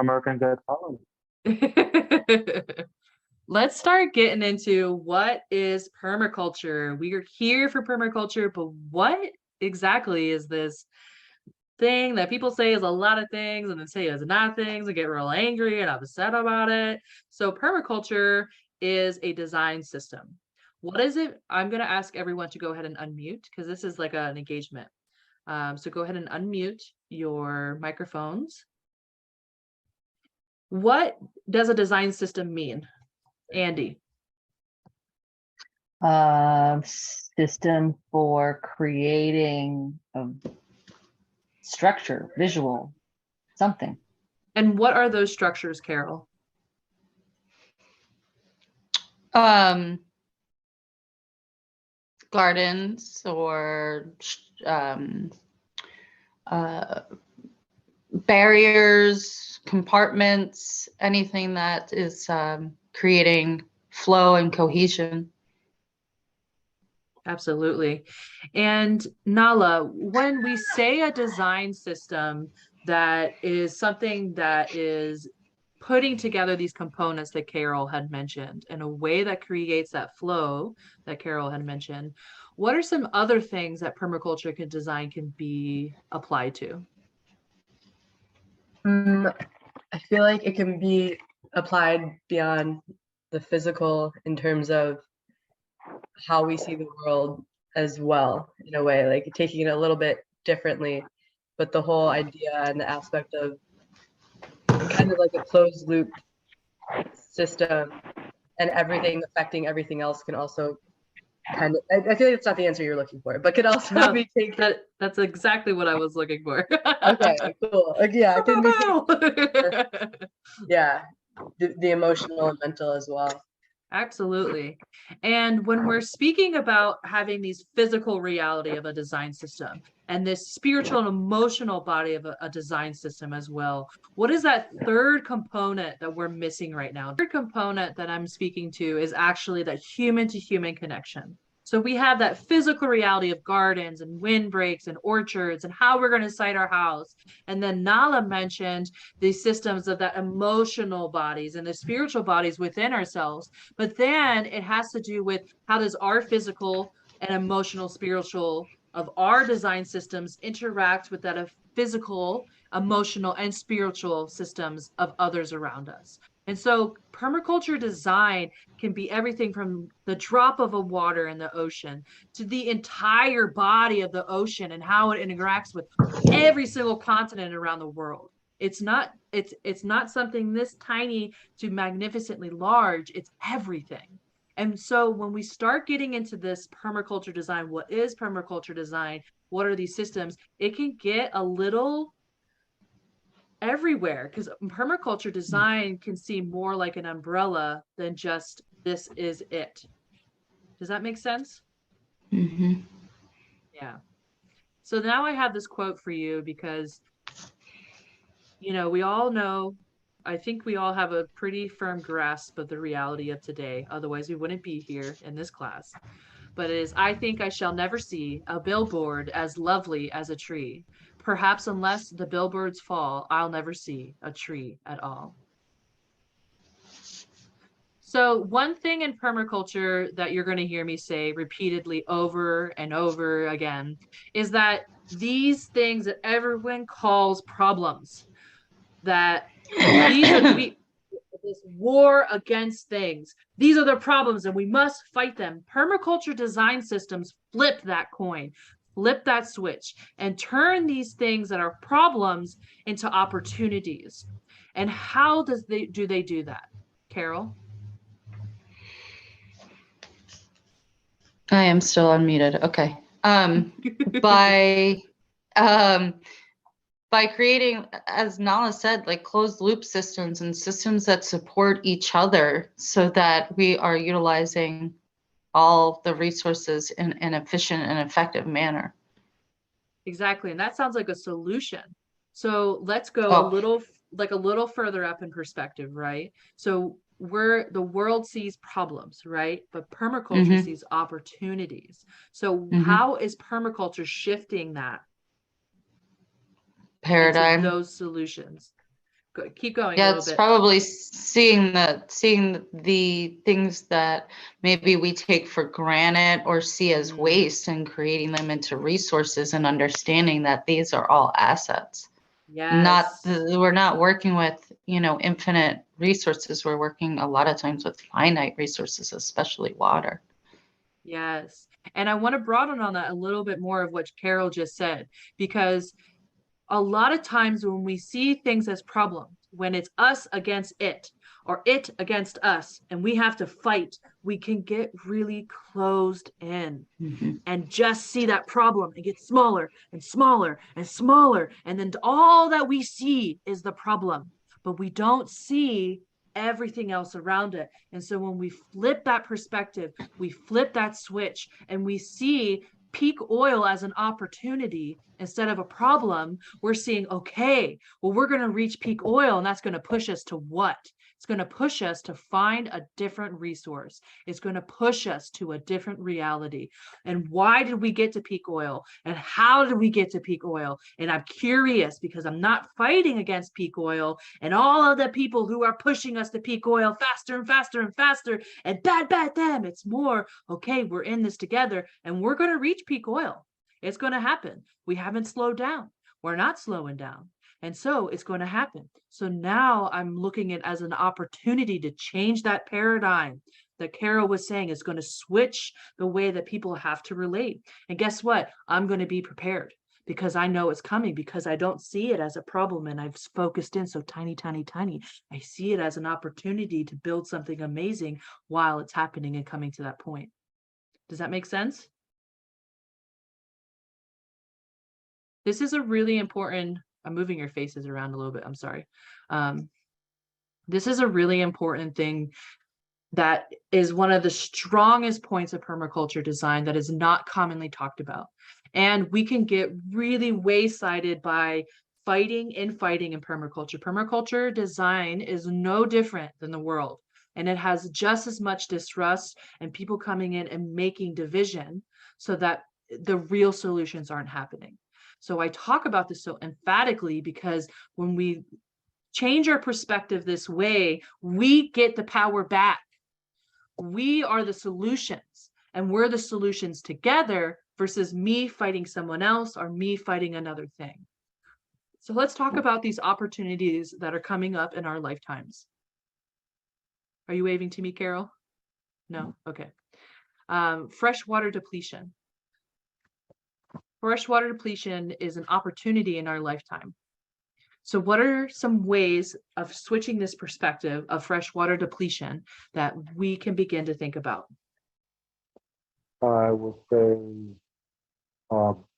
American Got Talent. Let's start getting into what is permaculture. We are here for permaculture, but what exactly is this thing that people say is a lot of things and then say it's not things and get real angry and upset about it? So permaculture is a design system. What is it? I'm going to ask everyone to go ahead and unmute because this is like an engagement. So go ahead and unmute your microphones. What does a design system mean? Andy. System for creating a structure, visual, something. And what are those structures, Carol? Gardens or barriers, compartments, anything that is creating flow and cohesion. Absolutely. And Nala, when we say a design system that is something that is putting together these components that Carol had mentioned in a way that creates that flow that Carol had mentioned, what are some other things that permaculture design can be applied to? I feel like it can be applied beyond the physical in terms of how we see the world as well, in a way, like taking it a little bit differently, but the whole idea and the aspect of kind of like a closed loop system and everything affecting everything else can also kind of, I feel like it's not the answer you're looking for, but could also be taken. That's exactly what I was looking for. Okay, cool. Yeah, it can be yeah, the emotional and mental as well. Absolutely. And when we're speaking about having these physical reality of a design system and this spiritual and emotional body of a design system as well, what is that third component that we're missing right now? The third component that I'm speaking to is actually that human to human connection. So we have that physical reality of gardens and windbreaks and orchards and how we're going to site our house. And then Nala mentioned the systems of that emotional bodies and the spiritual bodies within ourselves. But then it has to do with how does our physical and emotional, spiritual of our design systems interact with that of physical, emotional, and spiritual systems of others around us. And so permaculture design can be everything from the drop of a water in the ocean to the entire body of the ocean and how it interacts with every single continent around the world. It's not something this tiny to magnificently large, it's everything. And so when we start getting into this permaculture design, what is permaculture design? What are these systems? It can get a little everywhere because permaculture design can seem more like an umbrella than just this is it. Does that make sense? Mm-hmm. Yeah. So now I have this quote for you because, you know, we all know, I think we all have a pretty firm grasp of the reality of today. Otherwise, we wouldn't be here in this class. But it is, I think I shall never see a billboard as lovely as a tree. Perhaps unless the billboards fall, I'll never see a tree at all. So one thing in permaculture that you're going to hear me say repeatedly over and over again is that these things that everyone calls problems, that these are this war against things. These are the problems and we must fight them. Permaculture design systems flip that coin, flip that switch, and turn these things that are problems into opportunities. And how do they do that? Carol? I am still unmuted. Okay. By creating, as Nala said, like closed loop systems and systems that support each other so that we are utilizing all the resources in an efficient and effective manner. Exactly. And that sounds like a solution. So let's go a little further up in perspective, right? So the world sees problems, right? But permaculture sees opportunities. So how is permaculture shifting that paradigm, into those solutions? Keep going a Yeah, little it's bit. probably seeing the things that maybe we take for granted or see as waste and creating them into resources and understanding that these are all assets. Yes. We're not working with, infinite resources. We're working a lot of times with finite resources, especially water. Yes. And I want to broaden on that a little bit more of what Carol just said, because a lot of times when we see things as problems, when it's us against it or it against us, and we have to fight, we can get really closed in and just see that problem and get smaller and smaller and smaller. And then all that we see is the problem, but we don't see everything else around it. And so when we flip that perspective, we flip that switch and we see peak oil as an opportunity instead of a problem, we're seeing, okay, well, we're going to reach peak oil, and that's going to push us to what? It's going to push us to find a different resource. It's going to push us to a different reality. And why did we get to peak oil? And how did we get to peak oil? And I'm curious because I'm not fighting against peak oil and all of the people who are pushing us to peak oil faster and faster and faster and bad them. It's more, okay, we're in this together and we're going to reach peak oil. It's going to happen. We haven't slowed down. We're not slowing down. And so it's going to happen. So now I'm looking at it as an opportunity to change that paradigm that Carol was saying is going to switch the way that people have to relate. And guess what? I'm going to be prepared because I know it's coming, because I don't see it as a problem and I've focused in so tiny. I see it as an opportunity to build something amazing while it's happening and coming to that point. Does that make sense? This is a really important, I'm moving your faces around a little bit, I'm sorry. This is a really important thing that is one of the strongest points of permaculture design that is not commonly talked about. And we can get really way-sided by fighting in permaculture. Permaculture design is no different than the world. And it has just as much distrust and people coming in and making division so that the real solutions aren't happening. So I talk about this so emphatically because when we change our perspective this way, we get the power back. We are the solutions and we're the solutions together versus me fighting someone else or me fighting another thing. So let's talk about these opportunities that are coming up in our lifetimes. Are you waving to me, Carol? No? Okay. Freshwater depletion. Freshwater depletion is an opportunity in our lifetime. So what are some ways of switching this perspective of freshwater depletion that we can begin to think about? I would say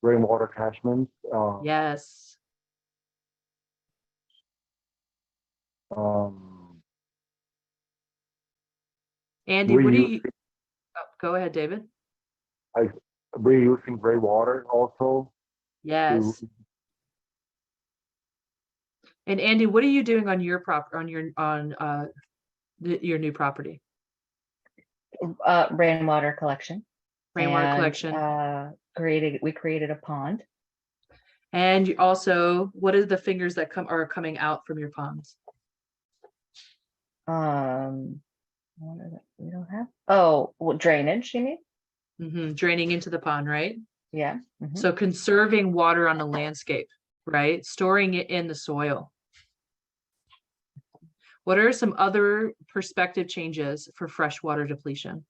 rainwater catchments. Yes. Andy, what do you, go ahead, David. Reusing rainwater also. Yes. And Andy, what are you doing on your your new property? Rainwater collection. Rainwater collection. We created a pond. And you also, what are the fingers that are coming out from your ponds? We don't have. Oh, well, drainage, you mean? Draining into the pond, right? Yeah. So conserving water on the landscape, right? Storing it in the soil. What are some other perspective changes for freshwater depletion?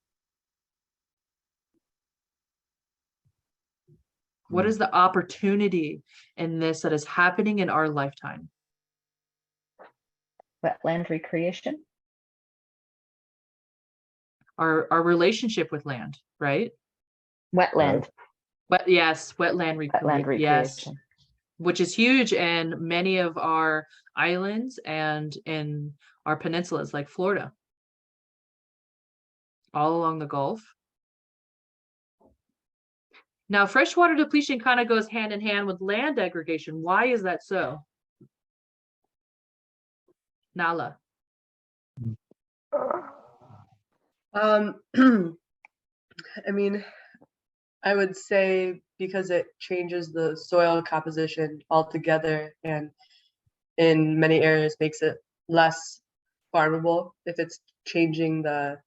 What is the opportunity in this that is happening in our lifetime? Wetland recreation. Our relationship with land, right? Wetland. Yes, wetland recreation. Yes, which is huge in many of our islands and in our peninsulas like Florida, all along the Gulf. Now, freshwater depletion kind of goes hand in hand with land degradation. Why is that so? Nala. I mean, I would say because it changes the soil composition altogether and in many areas makes it less farmable if it's changing the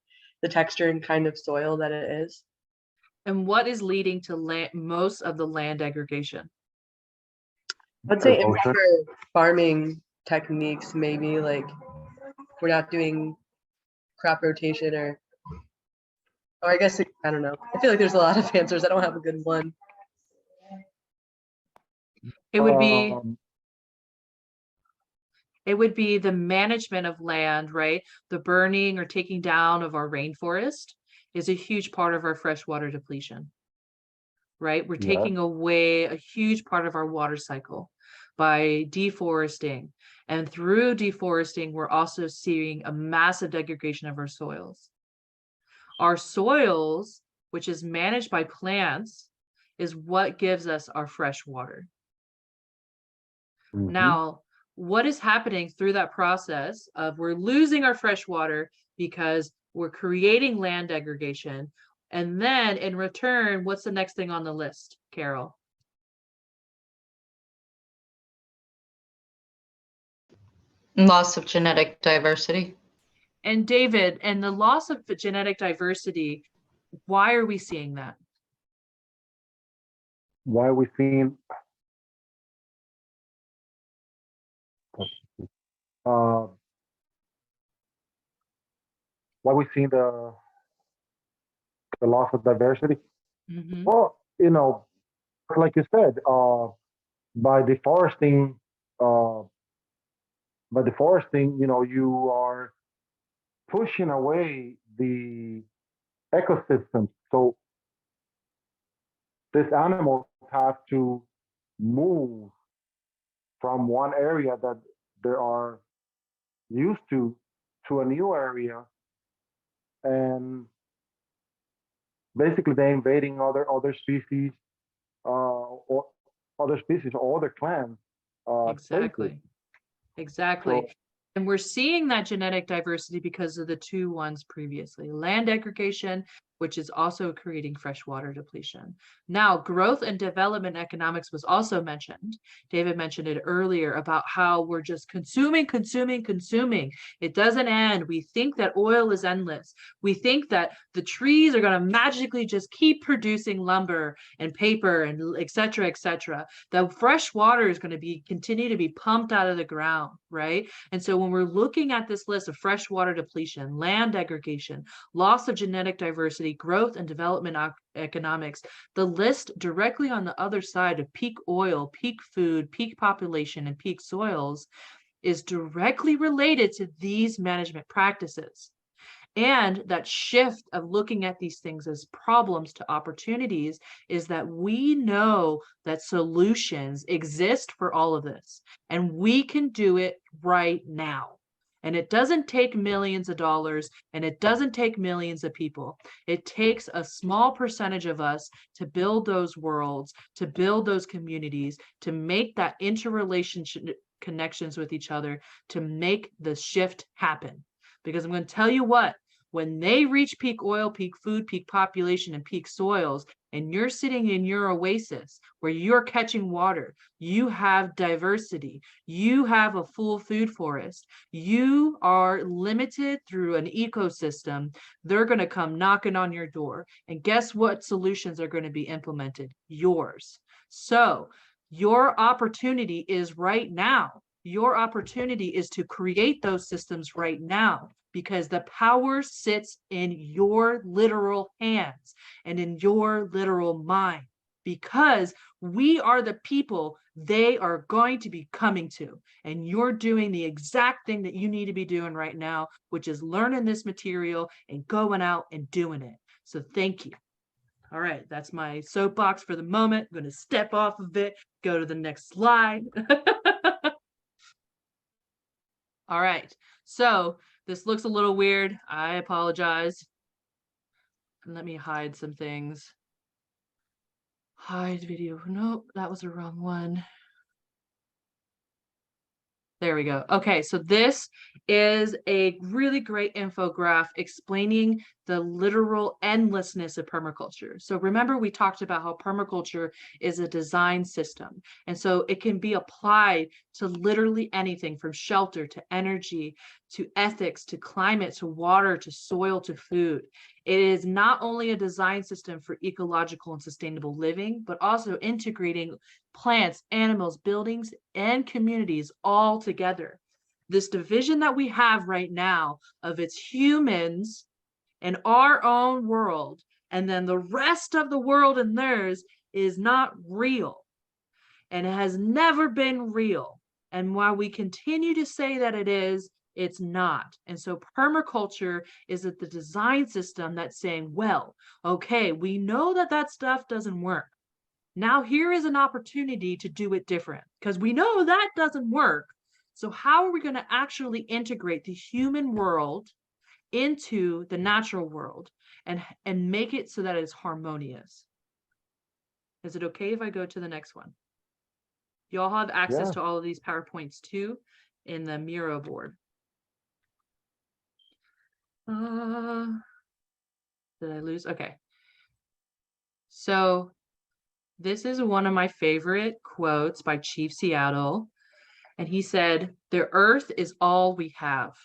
texture and kind of soil that it is. And what is leading to most of the land degradation? I'd say Erosion. improper farming techniques, maybe like we're not doing crop rotation or I guess I don't know. I feel like there's a lot of answers. I don't have a good one. It would be Um, the management of land, right? The burning or taking down of our rainforest is a huge part of our freshwater depletion, right? We're Yes. taking away a huge part of our water cycle by deforesting. And through deforesting, we're also seeing a massive degradation of our soils. Our soils, which is managed by plants, is what gives us our fresh water. mhm. Now, what is happening through that process of we're losing our fresh water because we're creating land degradation? And then in return, what's the next thing on the list, Carol? Loss of genetic diversity. And David, and the loss of genetic diversity, why are we seeing that? Why are we seeing uh, why we seeing the loss of diversity? Mhm. Well, like you said, by deforesting, uh, you are pushing away the ecosystem. So these animals have to move from one area that they are used to a new area, and basically they're invading other species, or other species or other clans spaces. Exactly. So And we're seeing that genetic diversity because of the two ones previously, land degradation, which is also creating freshwater depletion. Now, growth and development economics was also mentioned. David mentioned it earlier about how we're just consuming. It doesn't end. We think that oil is endless. We think that the trees are going to magically just keep producing lumber and paper and et cetera, et cetera. The fresh water is going to continue to be pumped out of the ground, right? And so when we're looking at this list of freshwater depletion, land degradation, loss of genetic diversity, growth and development economics, the list directly on the other side of peak oil, peak food, peak population, and peak soils is directly related to these management practices. And that shift of looking at these things as problems to opportunities is that we know that solutions exist for all of this, and we can do it right now. And it doesn't take millions of dollars, and it doesn't take millions of people. It takes a small percentage of us to build those worlds, to build those communities, to make that interrelationship connections with each other, to make the shift happen. Because I'm going to tell you what, when they reach peak oil, peak food, peak population, and peak soils, and you're sitting in your oasis where you're catching water, you have diversity, you have a full food forest, you are limited through an ecosystem, they're going to come knocking on your door. And guess what solutions are going to be implemented? Yours. So your opportunity is right now. Your opportunity is to create those systems right now, because the power sits in your literal hands and in your literal mind, because we are the people they are going to be coming to. And you're doing the exact thing that you need to be doing right now, which is learning this material and going out and doing it. So thank you. All right, that's my soapbox for the moment. I'm going to step off of it, go to the next slide. All right, so this looks a little weird. I apologize. Let me hide some things. Hide video. Nope, that was the wrong one. There we go. Okay, so this is a really great infographic explaining the literal endlessness of permaculture. So remember, we talked about how permaculture is a design system. And so it can be applied to literally anything from shelter to energy, to ethics, to climate, to water, to soil, to food. It is not only a design system for ecological and sustainable living, but also integrating plants, animals, buildings, and communities all together. This division that we have right now of it's humans and our own world, and then the rest of the world and theirs is not real. And it has never been real. And while we continue to say that it is, it's not. And so permaculture is the design system that's saying, well, okay, we know that that stuff doesn't work. Now here is an opportunity to do it different because we know that doesn't work. So how are we going to actually integrate the human world into the natural world and make it so that it's harmonious? Is it okay if I go to the next one? You all have access Yeah. to all of these PowerPoints too in the Miro board. Did I lose? Okay. So this is one of my favorite quotes by Chief Seattle. And he said, "The earth is all we have.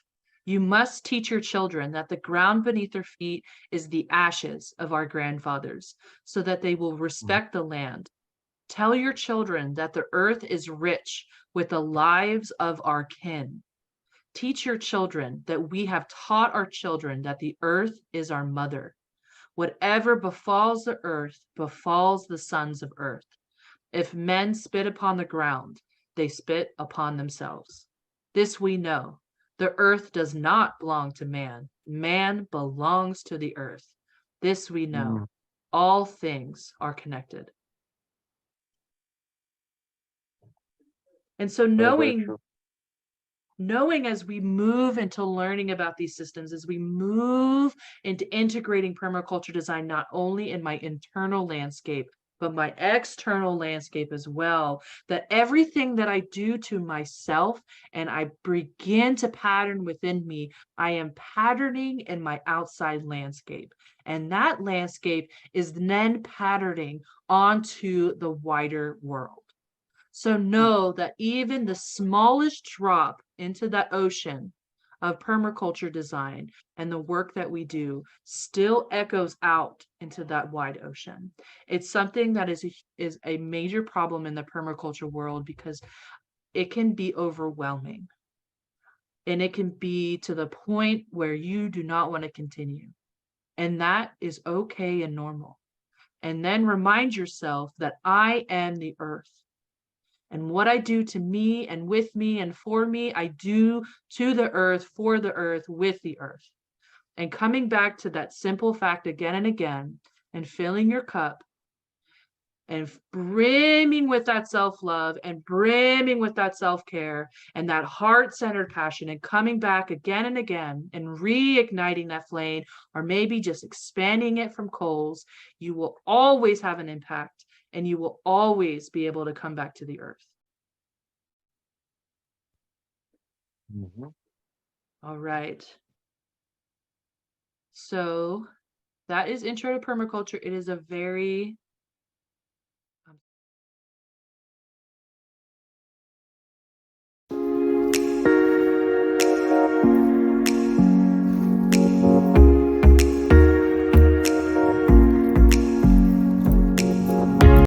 You must teach your children that the ground beneath their feet is the ashes of our grandfathers, so that they will respect the land. Tell your children that the earth is rich with the lives of our kin. Teach your children that we have taught our children that the earth is our mother. Whatever befalls the earth befalls the sons of earth. If men spit upon the ground, they spit upon themselves. This we know. The earth does not belong to man. Man belongs to the earth. This we know. All things are connected." And so Very, very true. knowing as we move into learning about these systems, as we move into integrating permaculture design, not only in my internal landscape, but my external landscape as well, that everything that I do to myself and I begin to pattern within me, I am patterning in my outside landscape. And that landscape is then patterning onto the wider world. So know that even the smallest drop into that ocean of permaculture design and the work that we do still echoes out into that wide ocean. It's something that is a major problem in the permaculture world because it can be overwhelming. And it can be to the point where you do not want to continue. And that is okay and normal. And then remind yourself that I am the earth. And what I do to me and with me and for me, I do to the earth, for the earth, with the earth. And coming back to that simple fact again and again, and filling your cup and brimming with that self-love and brimming with that self-care and that heart-centered passion, and coming back again and again and reigniting that flame, or maybe just expanding it from coals, you will always have an impact. And you will always be able to come back to the earth. All right. So that is Intro to Permaculture. It is a very